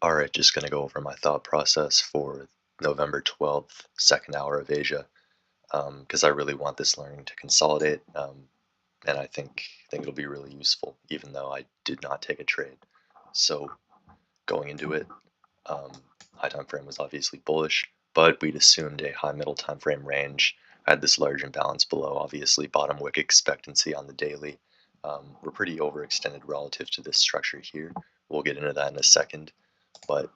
All right, just going to go over my thought process for November 12th, second hour of Asia, because I really want this learning to consolidate, and I think it'll be really useful, even though I did not take a trade. So going into it, um, high time frame was obviously bullish, but we'd assumed a high middle time frame range. I had this large imbalance below, obviously bottom wick expectancy on the daily. We're pretty overextended relative to this structure here. We'll get into that in a second, but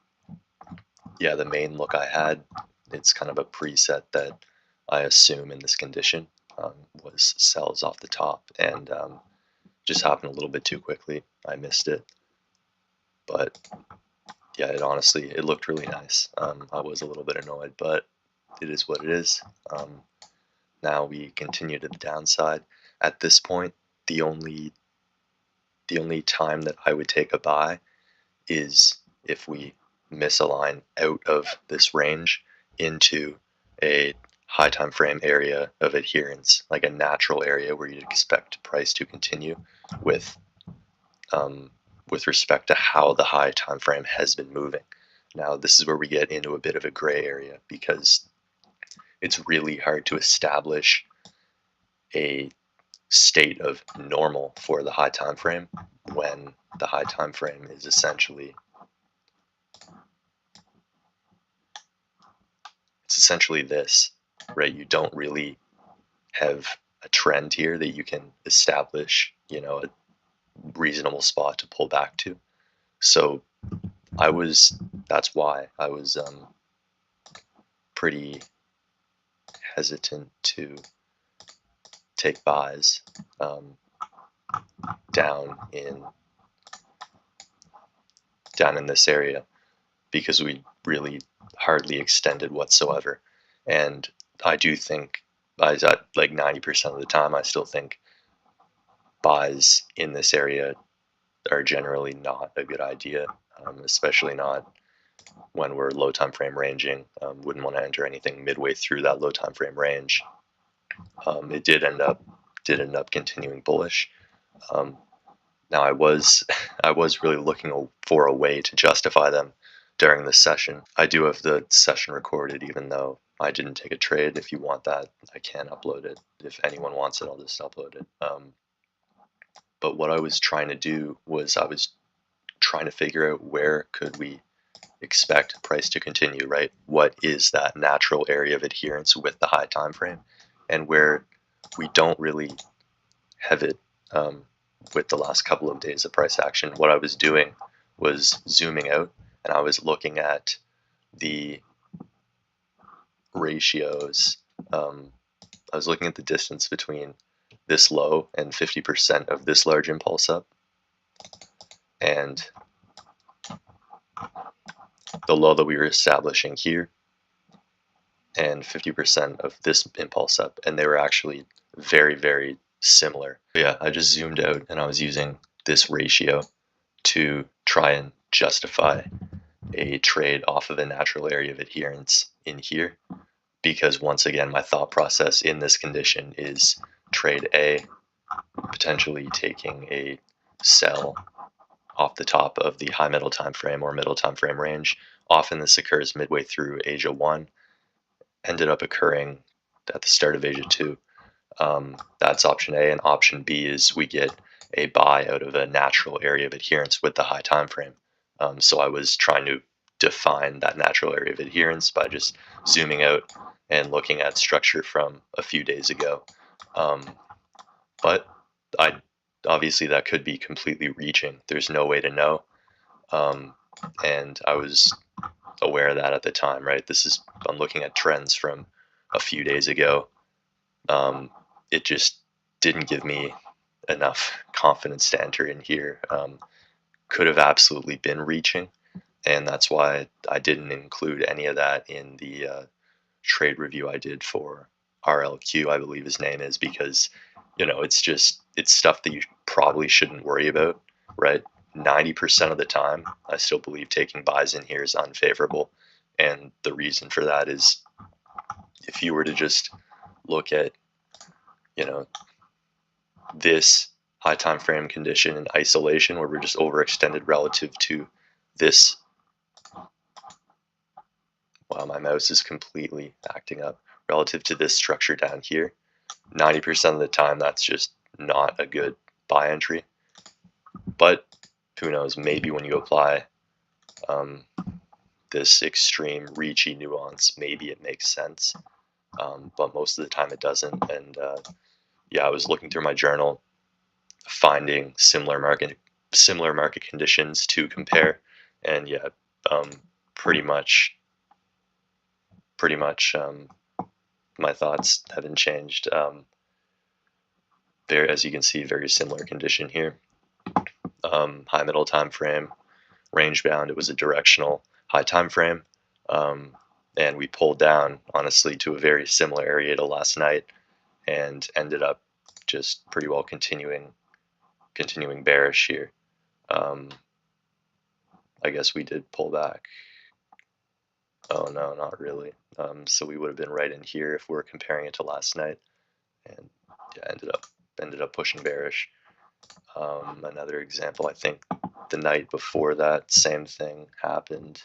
yeah, the main look I had, it's kind of a preset that I assume in this condition, was sells off the top, and just happened a little bit too quickly. I missed it, but yeah, it looked really nice. I was a little bit annoyed, but it is what it is. Now we continue to the downside. At this point, the only time that I would take a buy is if we misalign out of this range into a high time frame area of adherence, like a natural area where you'd expect price to continue with um, with respect to how the high time frame has been moving. Now, this is where we get into a bit of a gray area because it's really hard to establish a state of normal for the high time frame when the high time frame is essentially this, right? You don't really have a trend here that you can establish, a reasonable spot to pull back to. So that's why I was pretty hesitant to take buys um, down in this area because we really hardly extended whatsoever. And I do think buys at like 90% of the time, I still think buys in this area are generally not a good idea, especially not when we're low time frame ranging. Wouldn't want to enter anything midway through that low time frame range. It did end up continuing bullish. Um, Now I was really looking for a way to justify them during the session. I do have the session recorded, even though I didn't take a trade. If you want that, I can upload it. If anyone wants it, I'll just upload it. But what I was trying to do was I was trying to figure out where could we expect price to continue, right? What is that natural area of adherence with the high time frame, and where we don't really have it with the last couple of days of price action. What I was doing was zooming out, and I was looking at the ratios. I was looking at the distance between this low and 50% of this large impulse up, and the low that we were establishing here, and 50% of this impulse up, and they were actually very, very similar. Yeah, I just zoomed out and I was using this ratio to try and justify a trade off of a natural area of adherence in here, because once again, my thought process in this condition is trade A, potentially taking a sell off the top of the high middle time frame or middle time frame range. Often this occurs midway through Asia 1, ended up occurring at the start of Asia 2. That's option A, and option B is we get a buy out of a natural area of adherence with the high time frame. So I was trying to define that natural area of adherence by just zooming out and looking at structure from a few days ago. But I obviously that could be completely reaching. There's no way to know. And I was aware of that at the time, right? I'm looking at trends from a few days ago. It just didn't give me enough confidence to enter in here. Could have absolutely been reaching, and that's why I didn't include any of that in the trade review I did for RLQ, I believe his name is, because it's stuff that you probably shouldn't worry about, right? 90% of the time, I still believe taking buys in here is unfavorable, and the reason for that is if you were to just look at this high time frame condition in isolation where we're just overextended relative to this Wow, my mouse is completely acting up relative to this structure down here. 90% of the time, that's just not a good buy entry. But who knows, maybe when you apply this extreme reachy nuance, maybe it makes sense. But most of the time it doesn't. And yeah, I was looking through my journal, finding similar market conditions to compare, and yeah, pretty much my thoughts haven't changed. There, as you can see, very similar condition here. High middle time frame, range bound. It was a directional high time frame, and we pulled down honestly to a very similar area to last night, and ended up just pretty well continuing bearish here. I guess we did pull back. Oh no, not really. So we would have been right in here if we're comparing it to last night, and yeah, ended up pushing bearish. Another example, I think the night before that, same thing happened.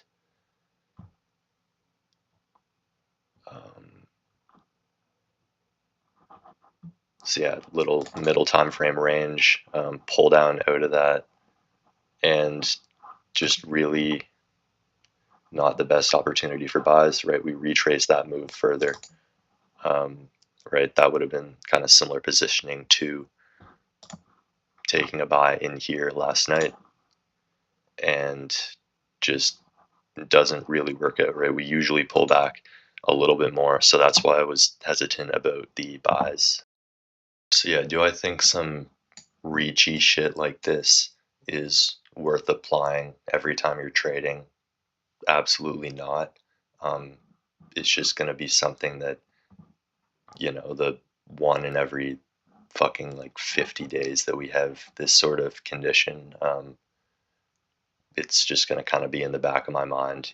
So yeah, little middle time frame range, pull down out of that, and just really not the best opportunity for buys, right? We retrace that move further, right? That would have been kind of similar positioning to taking a buy in here last night, and just doesn't really work out, right? We usually pull back a little bit more, so that's why I was hesitant about the buys. So yeah, do I think some reachy shit like this is worth applying every time you're trading? Absolutely not. It's just going to be something that, the one in every fucking like 50 days that we have this sort of condition, it's just going to kind of be in the back of my mind.